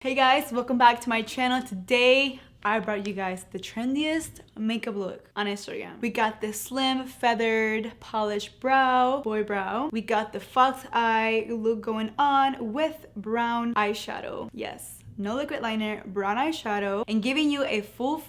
Hey guys, welcome back to my channel. Today I brought you guys the trendiest makeup look on Instagram. We got the slim, feathered, polished brow, boy brow. We got the fox eye look going on with brown eyeshadow. Yes, no liquid liner, brown eyeshadow, and giving you a full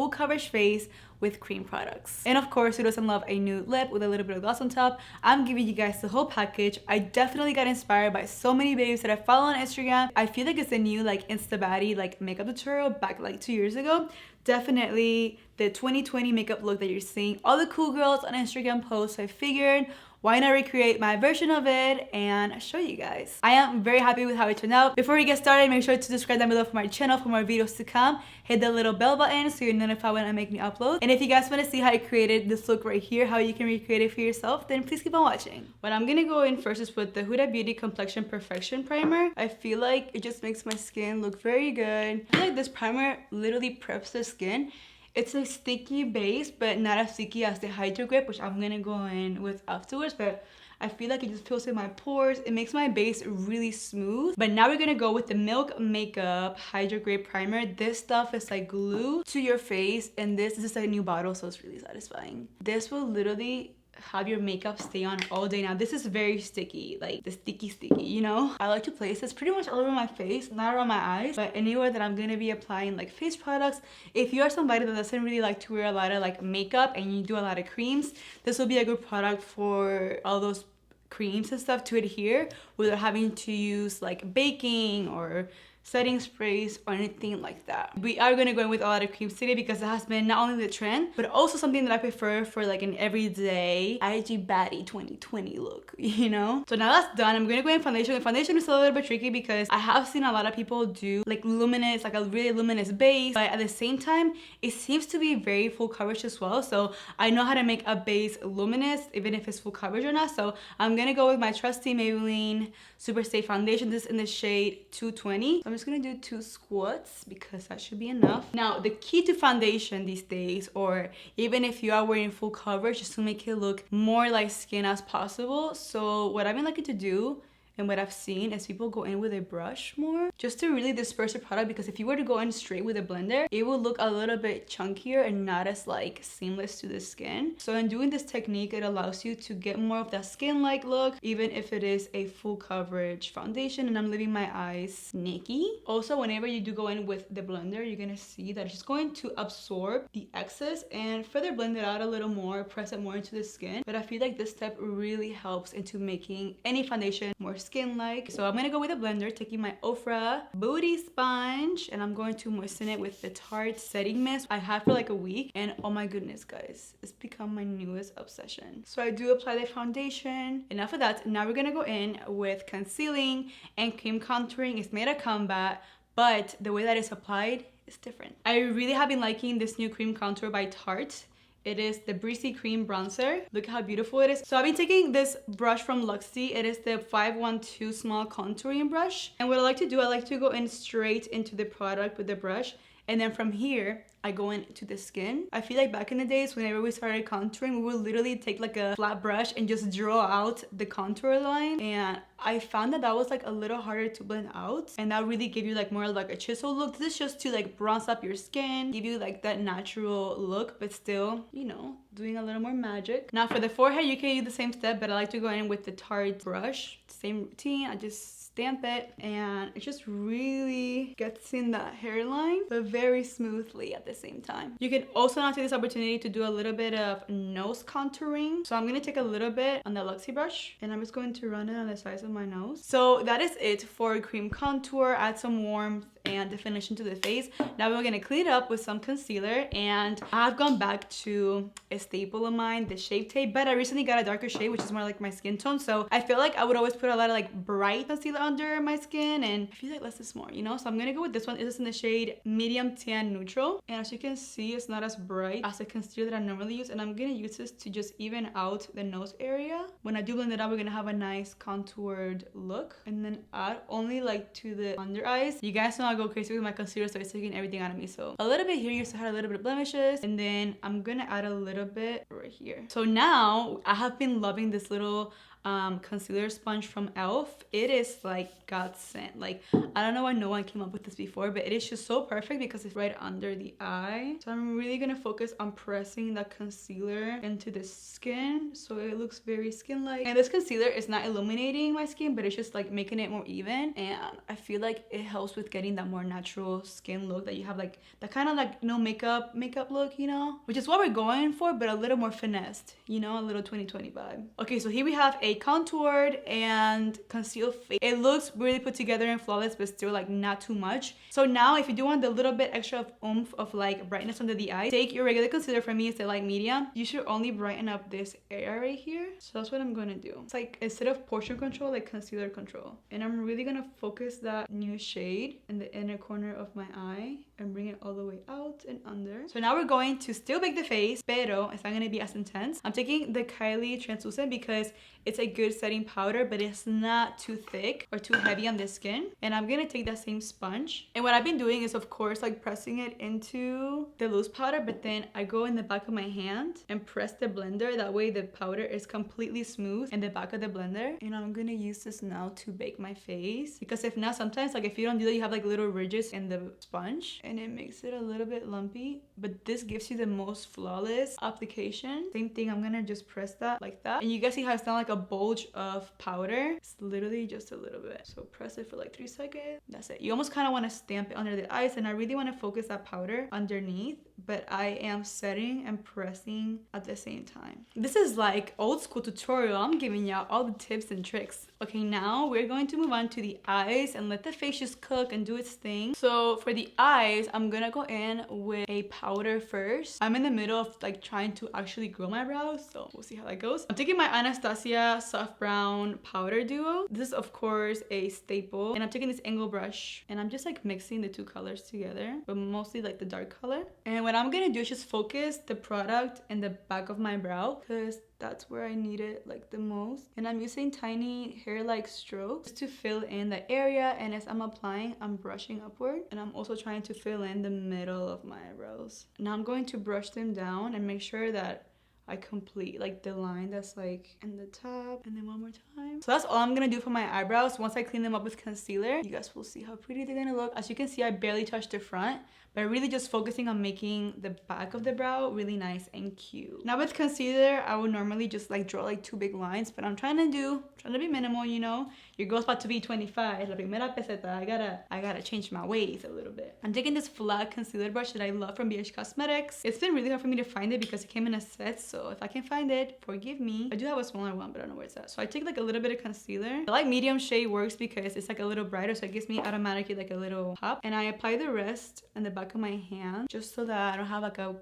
coverage face with cream products. And of course, who doesn't love a nude lip with a little bit of gloss on top? I'm giving you guys the whole package. I definitely got inspired by so many babes that I follow on Instagram. I feel like it's a new like Insta baddie like makeup tutorial back like 2 years ago. Definitely the 2020 makeup look that you're seeing all the cool girls on Instagram post. So I figured, why not recreate my version of it and show you guys? I am very happy with how it turned out. Before we get started, make sure to subscribe down below for my channel for more videos to come. Hit the little bell button so you're notified when I make new uploads. And if you guys want to see how I created this look right here, how you can recreate it for yourself, then please keep on watching. What I'm gonna go in first is with the Huda Beauty Complexion Perfection Primer. I feel like it just makes my skin look very good. I feel like this primer literally preps the skin. It's a sticky base, but not as sticky as the Hydro Grip, which I'm gonna go in with afterwards, but I feel like it just fills in my pores. It makes my base really smooth. But now we're gonna go with the Milk Makeup Hydro Grip Primer. This stuff is like glue to your face, and this is a new bottle, so it's really satisfying. This will literally have your makeup stay on all day. Now this is very sticky, like the sticky, you know? I like to place this pretty much all over my face, not around my eyes, but anywhere that I'm gonna be applying like face products. If you are somebody that doesn't really like to wear a lot of like makeup and you do a lot of creams, this will be a good product for all those creams and stuff to adhere without having to use like baking or setting sprays or anything like that. We are gonna go in with a lot of creams today because it has been not only the trend, but also something that I prefer for like an everyday IG baddie 2020 look, you know? So now that's done, I'm gonna go in foundation. The foundation is a little bit tricky because I have seen a lot of people do like luminous, like a really luminous base, but at the same time, it seems to be very full coverage as well. So I know how to make a base luminous, even if it's full coverage or not. So I'm gonna go with my trusty Maybelline Super Stay Foundation. This is in the shade 220. I'm just gonna do 2 squats because that should be enough. Now, the key to foundation these days, or even if you are wearing full coverage, is to make it look more like skin as possible. So what I've been liking to do and what I've seen is people go in with a brush more just to really disperse the product, because if you were to go in straight with a blender, it will look a little bit chunkier and not as like seamless to the skin. So in doing this technique, it allows you to get more of that skin-like look, even if it is a full coverage foundation and I'm leaving my eyes naked. Also, whenever you do go in with the blender, you're gonna see that it's just going to absorb the excess and further blend it out a little more, press it more into the skin. But I feel like this step really helps into making any foundation more skin-like. So I'm gonna go with a blender, taking my Ofra Booty Sponge, and I'm going to moisten it with the Tarte Setting Mist I had for like a week, and oh my goodness guys, it's become my newest obsession. So I do apply the foundation. Enough of that. Now we're gonna go in with concealing and cream contouring. It's made a comeback, but the way that it's applied is different. I really have been liking this new cream contour by Tarte. It is the Breezy Cream Bronzer. Look how beautiful it is. So I've been taking this brush from LUXIE. It is the 512 Small Contouring Brush. And what I like to do, I like to go in straight into the product with the brush. And then from here, I go into the skin. I feel like back in the days, whenever we started contouring, we would literally take like a flat brush and just draw out the contour line. And I found that that was like a little harder to blend out. And that really gave you like more like a chisel look. This is just to like bronze up your skin, give you like that natural look, but still, you know, doing a little more magic. Now for the forehead, you can do the same step, but I like to go in with the Tarte brush. Same routine, I just stamp it and it just really gets in that hairline, but very smoothly at the same time. You can also now take this opportunity to do a little bit of nose contouring. So I'm gonna take a little bit on the LUXIE brush and I'm just going to run it on the sides of my nose. So that is it for cream contour. Add some warmth and definition to the face. Now we're gonna clean it up with some concealer, and I've gone back to a staple of mine, the Shape Tape, but I recently got a darker shade, which is more like my skin tone. So I feel like I would always put a lot of like bright concealer under my skin, and I feel like less is more, you know? So I'm gonna go with this one. It is in the shade Medium Tan Neutral, and as you can see, it's not as bright as the concealer that I normally use, and I'm gonna use this to just even out the nose area. When I do blend it out, we're gonna have a nice contoured look, and then add only like to the under eyes. You guys know I go crazy with my concealer, so it's taking everything out of me. So a little bit here, you still had a little bit of blemishes, and then I'm gonna add a little bit right here. So now I have been loving this little concealer sponge from e.l.f. It is like godsend. Like, I don't know why no one came up with this before, but it is just so perfect because it's right under the eye. So I'm really gonna focus on pressing that concealer into the skin so it looks very skin-like. And this concealer is not illuminating my skin, but it's just like making it more even. And I feel like it helps with getting that more natural skin look that you have, like that kind of like no makeup look, you know, which is what we're going for, but a little more finessed, you know, a little 2020 vibe. Okay, so here we have a contoured and concealed face. It looks really put together and flawless, but still like not too much. So now if you do want a little bit extra of oomph of like brightness under the eye, take your regular concealer. For me, it's the light medium. You should only brighten up this area right here. So that's what I'm gonna do. It's like instead of portion control, like concealer control. And I'm really gonna focus that new shade in the inner corner of my eye and bring it all the way out and under. So now we're going to still bake the face, pero it's not gonna be as intense. I'm taking the Kylie translucent because it's a good setting powder, but it's not too thick or too heavy on the skin. And I'm gonna take that same sponge. And what I've been doing is, of course, like pressing it into the loose powder, but then I go in the back of my hand and press the blender. That way the powder is completely smooth in the back of the blender. And I'm gonna use this now to bake my face, because if not, sometimes like if you don't do that, you have like little ridges in the sponge and it makes it a little bit lumpy. But this gives you the most flawless application. Same thing, I'm gonna just press that like that. And you guys see how it's not like a bulge of powder. It's literally just a little bit. So press it for like 3 seconds. That's it. You almost kind of want to stamp it under the eyes, and I really want to focus that powder underneath, but I am setting and pressing at the same time. This is like old school tutorial. I'm giving y'all all the tips and tricks. Okay, now we're going to move on to the eyes and let the face just cook and do its thing. So for the eyes, I'm gonna go in with a powder first. I'm in the middle of like trying to actually grow my brows, so we'll see how that goes. I'm taking my Anastasia soft brown powder duo. This is of course a staple, and I'm taking this angle brush and I'm just like mixing the two colors together, but mostly like the dark color. And what I'm gonna do is just focus the product in the back of my brow, because that's where I need it like the most. And I'm using tiny hair-like strokes to fill in the area, and as I'm applying, I'm brushing upward, and I'm also trying to fill in the middle of my eyebrows. Now I'm going to brush them down and make sure that I complete like the line that's like in the top, and then one more time. So that's all I'm gonna do for my eyebrows. Once I clean them up with concealer, you guys will see how pretty they're gonna look. As you can see, I barely touched the front, but really just focusing on making the back of the brow really nice and cute. Now with concealer, I would normally just like draw like 2 big lines, but I'm trying to be minimal, you know. Your girl's about to be 25. La primera peseta. I gotta change my ways a little bit. I'm taking this flat concealer brush that I love from BH Cosmetics. It's been really hard for me to find it because it came in a set, so if I can find it, forgive me. I do have a smaller one, but I don't know where it's at. So I take like a little bit of concealer. The light medium shade works because it's like a little brighter, so it gives me automatically like a little pop. And I apply the rest in the back of my hand just so that I don't have like a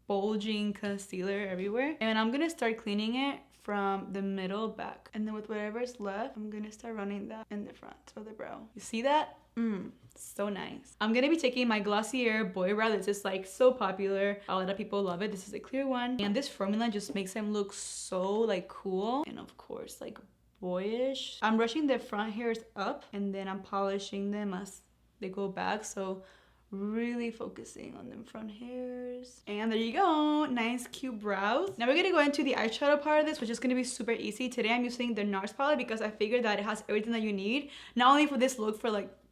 bulging concealer everywhere. And I'm gonna start cleaning it from the middle back, and then with whatever's left, I'm gonna start running that in the front of the brow. You see that? So nice. I'm gonna be taking my Glossier Boy Brow. This is like so popular. A lot of people love it. This is a clear one, and this formula just makes them look so like cool and of course like boyish. I'm brushing the front hairs up, and then I'm polishing them as they go back, so really focusing on them front hairs. And there you go, nice cute brows. Now we're gonna go into the eyeshadow part of this, which is gonna be super easy. Today I'm using the NARS palette because I figured that it has everything that you need, not only for this look,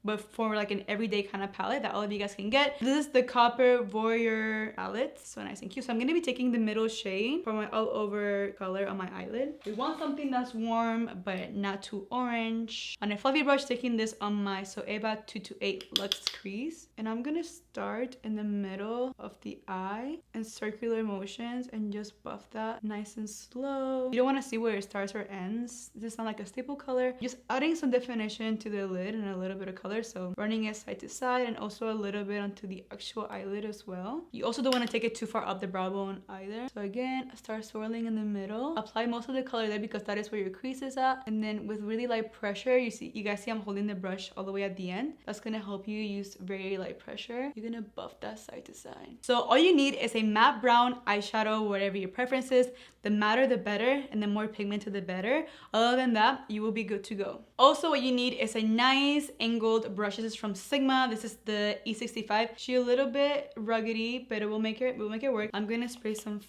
but for like an everyday kind of palette that all of you guys can get. This is the Copper Warrior palette. So nice and cute. So I'm gonna be taking the middle shade for my all over color on my eyelid. We want something that's warm but not too orange. On a fluffy brush, taking this on my Soeva 228 Luxe crease. And I'm gonna start in the middle of the eye in circular motions and just buff that nice and slow. You don't wanna see where it starts or ends. This is not like a staple color. Just adding some definition to the lid and a little bit of color. So running it side to side and also a little bit onto the actual eyelid as well. You also don't want to take it too far up the brow bone either. So again, start swirling in the middle. Apply most of the color there because that is where your crease is at. And then with really light pressure, you guys see I'm holding the brush all the way at the end. That's gonna help you use very light pressure. You're gonna buff that side to side. So all you need is a matte brown eyeshadow, whatever your preference is. The matter the better, and the more pigmented the better. Other than that, you will be good to go. Also, what you need is a nice angled both brushes is from Sigma. This is the E65. She's a little bit ruggedy, but we'll make it work. I'm gonna spray some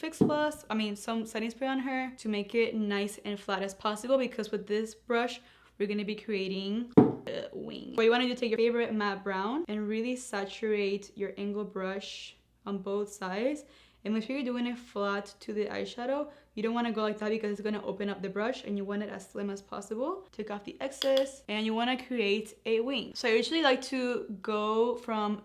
some setting spray on her to make it nice and flat as possible, because with this brush, we're gonna be creating a wing. What you wanna do, take your favorite matte brown and really saturate your angle brush on both sides. And make sure you're doing it flat to the eyeshadow. You don't want to go like that because it's going to open up the brush, and you want it as slim as possible. Take off the excess, and you want to create a wing. So I usually like to go from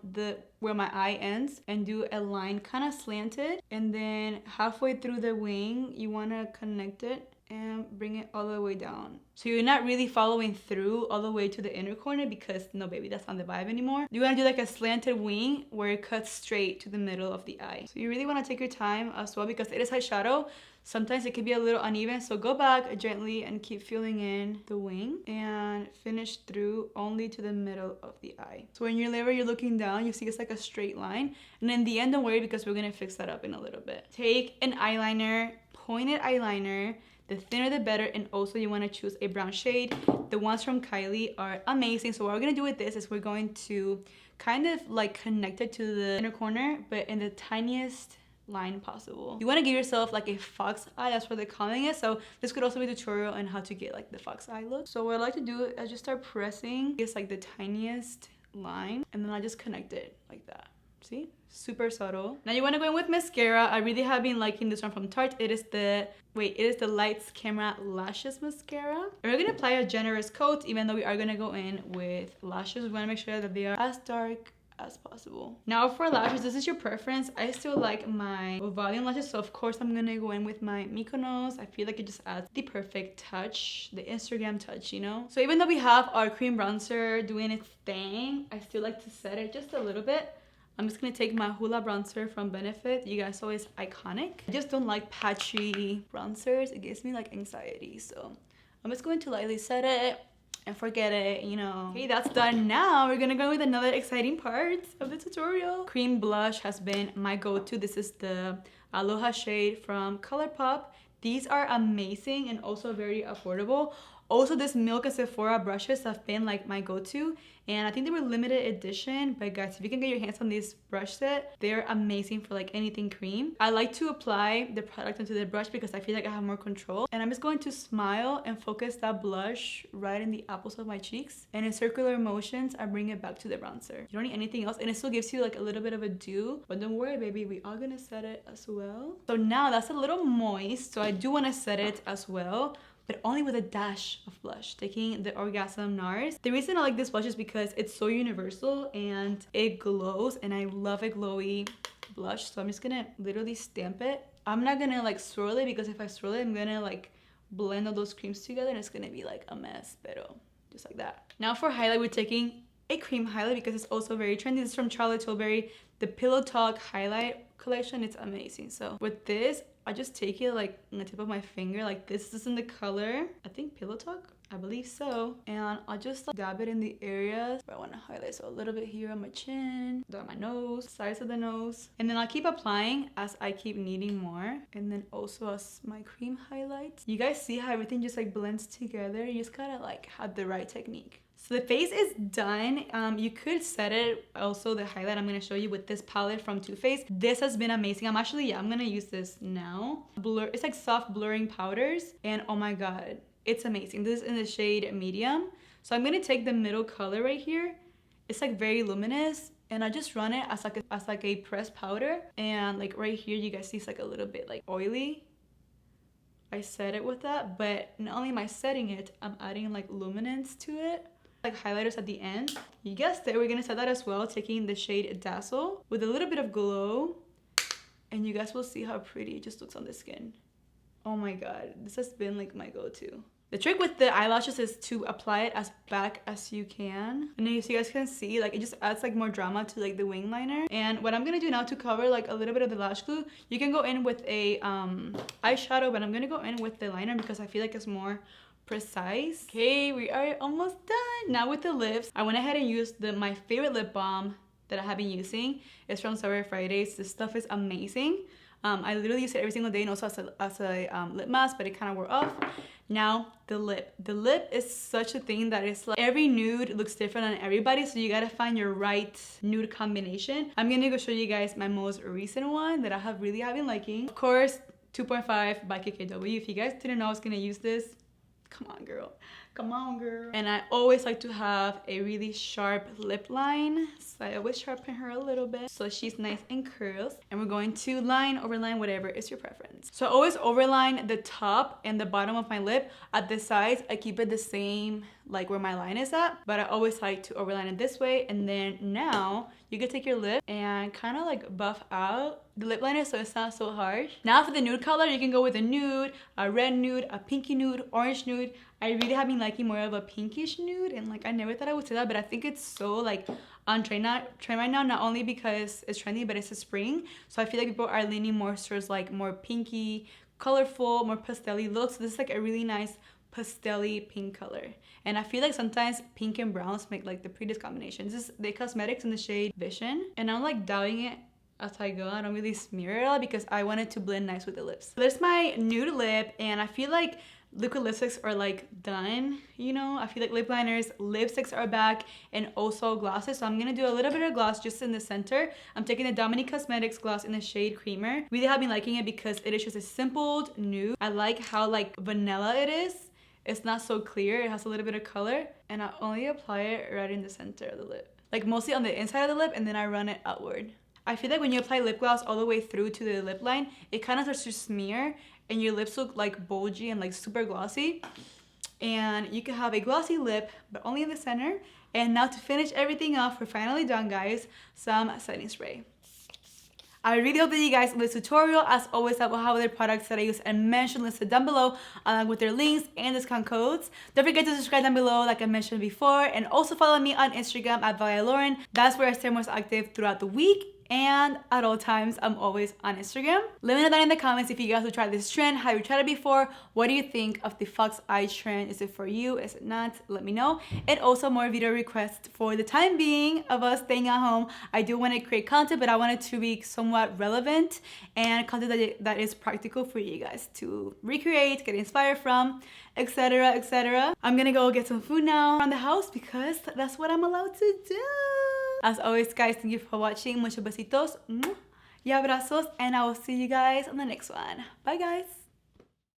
where my eye ends and do a line kind of slanted, and then halfway through the wing you want to connect it and bring it all the way down. So you're not really following through all the way to the inner corner, because no baby, that's not the vibe anymore. You want to do like a slanted wing where it cuts straight to the middle of the eye. So you really want to take your time as well, because it is eyeshadow. Sometimes it can be a little uneven, so go back gently and keep filling in the wing and finish through only to the middle of the eye. So when you're looking down, you see it's like a straight line, and in the end, don't worry, because we're gonna fix that up in a little bit. Take an eyeliner, pointed eyeliner. The thinner the better, and also you want to choose a brown shade. The ones from Kylie are amazing. So what we're going to do with this is we're going to kind of like connect it to the inner corner, but in the tiniest line possible. You want to give yourself like a fox eye, that's what they're calling it. So this could also be a tutorial on how to get like the fox eye look. So what I like to do is just start pressing. It's like the tiniest line, and then I just connect it like that. See? Super subtle. Now you want to go in with mascara. I really have been liking this one from Tarte. It is the Lights Camera Lashes Mascara. We're going to apply a generous coat, even though we are going to go in with lashes. We want to make sure that they are as dark as possible. Now for lashes, this is your preference. I still like my volume lashes, so of course I'm gonna go in with my Mykonos. I feel like it just adds the perfect touch, the Instagram touch, you know? So even though we have our cream bronzer doing its thing, I still like to set it just a little bit. I'm just gonna take my Hoola bronzer from Benefit. You guys know it's iconic. I just don't like patchy bronzers. It gives me like anxiety. So I'm just going to lightly set it and forget it, you know. Okay, that's done. Now we're gonna go with another exciting part of the tutorial. Cream blush has been my go-to. This is the Aloha shade from ColourPop. These are amazing and also very affordable. Also, this Milk and Sephora brushes have been like my go-to, and I think they were limited edition, but guys, if you can get your hands on this brush set, they're amazing for like anything cream. I like to apply the product onto the brush because I feel like I have more control, and I'm just going to smile and focus that blush right in the apples of my cheeks, and in circular motions I bring it back to the bronzer. You don't need anything else, and it still gives you like a little bit of a dew, but don't worry baby, we are gonna set it as well. So now that's a little moist, so I do want to set it as well, but only with a dash of blush, taking the Orgasm NARS. The reason I like this blush is because it's so universal and it glows, and I love a glowy blush. So I'm just gonna literally stamp it. I'm not gonna like swirl it, because if I swirl it, I'm gonna like blend all those creams together and it's gonna be like a mess, pero just like that. Now for highlight, we're taking a cream highlight because it's also very trendy. This is from Charlotte Tilbury, the Pillow Talk highlight collection. It's amazing. So with this, I just take it like on the tip of my finger like this. This is in the color, I think Pillow Talk, I believe so. And I'll just like, dab it in the areas where I want to highlight. So a little bit here on my chin, down my nose, sides of the nose. And then I'll keep applying as I keep needing more. And then also as my cream highlights. You guys see how everything just like blends together? You just gotta like have the right technique. So the face is done. You could set it, also the highlight I'm gonna show you with this palette from Too Faced. This has been amazing. I'm gonna use this now. It's like soft blurring powders, and oh my god, it's amazing. This is in the shade medium. So I'm gonna take the middle color right here. It's like very luminous, and I just run it as like a pressed powder. And like right here, you guys see it's like a little bit like oily. I set it with that, but not only am I setting it, I'm adding like luminance to it. Like highlighters at the end. You guessed it, we're gonna set that as well, taking the shade Dazzle with a little bit of glow, and you guys will see how pretty it just looks on the skin. Oh my god, this has been like my go-to. The trick with the eyelashes is to apply it as back as you can, and as you guys can see, like it just adds like more drama to like the wing liner. And what I'm gonna do now to cover like a little bit of the lash glue, you can go in with a eyeshadow, but I'm gonna go in with the liner because I feel like it's more precise. Okay, we are almost done. Now with the lips, I went ahead and used my favorite lip balm that I have been using. It's from Sour Fridays. This stuff is amazing. I literally use it every single day and also as a lip mask, but it kind of wore off. Now the lip. The lip is such a thing that it's like every nude looks different on everybody, so you gotta find your right nude combination. I'm gonna go show you guys my most recent one that I have been liking. Of course, 2.5 by KKW. If you guys didn't know I was gonna use this, come on girl. Come on girl. And I always like to have a really sharp lip line, so I always sharpen her a little bit so she's nice and curls. And we're going to line, overline, whatever is your preference. So I always overline the top and the bottom of my lip. At the sides I keep it the same, like where my line is at, but I always like to overline it this way. And then now you can take your lip and kind of like buff out the lip liner so it's not so harsh. Now for the nude color, you can go with a nude, a red nude, a pinky nude, orange nude. I really have been liking more of a pinkish nude, and like I never thought I would say that, but I think it's so like on trend right now, not only because it's trendy, but it's a spring. So I feel like people are leaning more towards like more pinky, colorful, more pastel-y looks. So this is like a really nice pastel-y pink color. And I feel like sometimes pink and browns make like the prettiest combination. This is the Cosmetics in the shade Vision. And I'm like doubting it as I go. I don't really smear it all because I want it to blend nice with the lips. So there's my nude lip, and I feel like liquid lipsticks are like done, you know. I feel like lip liners, lipsticks are back, and also glosses. So I'm gonna do a little bit of gloss just in the center. I'm taking the Dominique Cosmetics gloss in the shade Creamer. Really have been liking it because it is just a simple nude. I like how like vanilla it is. It's not so clear, it has a little bit of color, and I only apply it right in the center of the lip, like mostly on the inside of the lip, and then I run it outward. I feel like when you apply lip gloss all the way through to the lip line, it kind of starts to smear and your lips look like bulgy and like super glossy. And you can have a glossy lip, but only in the center. And now to finish everything off, we're finally done, guys. Some setting spray. I really hope that you guys love this tutorial. As always, I will have other products that I use and mention listed down below, along with their links and discount codes. Don't forget to subscribe down below like I mentioned before, and also follow me on Instagram at Valeria Loren. That's where I stay most active throughout the week. And at all times, I'm always on Instagram. Let me know down in the comments if you guys will try this trend. Have you tried it before? What do you think of the fox eye trend? Is it for you? Is it not? Let me know. And also more video requests for the time being of us staying at home. I do want to create content, but I want it to be somewhat relevant and content that is practical for you guys to recreate, get inspired from, etc, etc. I'm gonna go get some food now around the house because that's what I'm allowed to do. As always, guys, thank you for watching. Muchos besitos y abrazos, and I will see you guys on the next one. Bye, guys.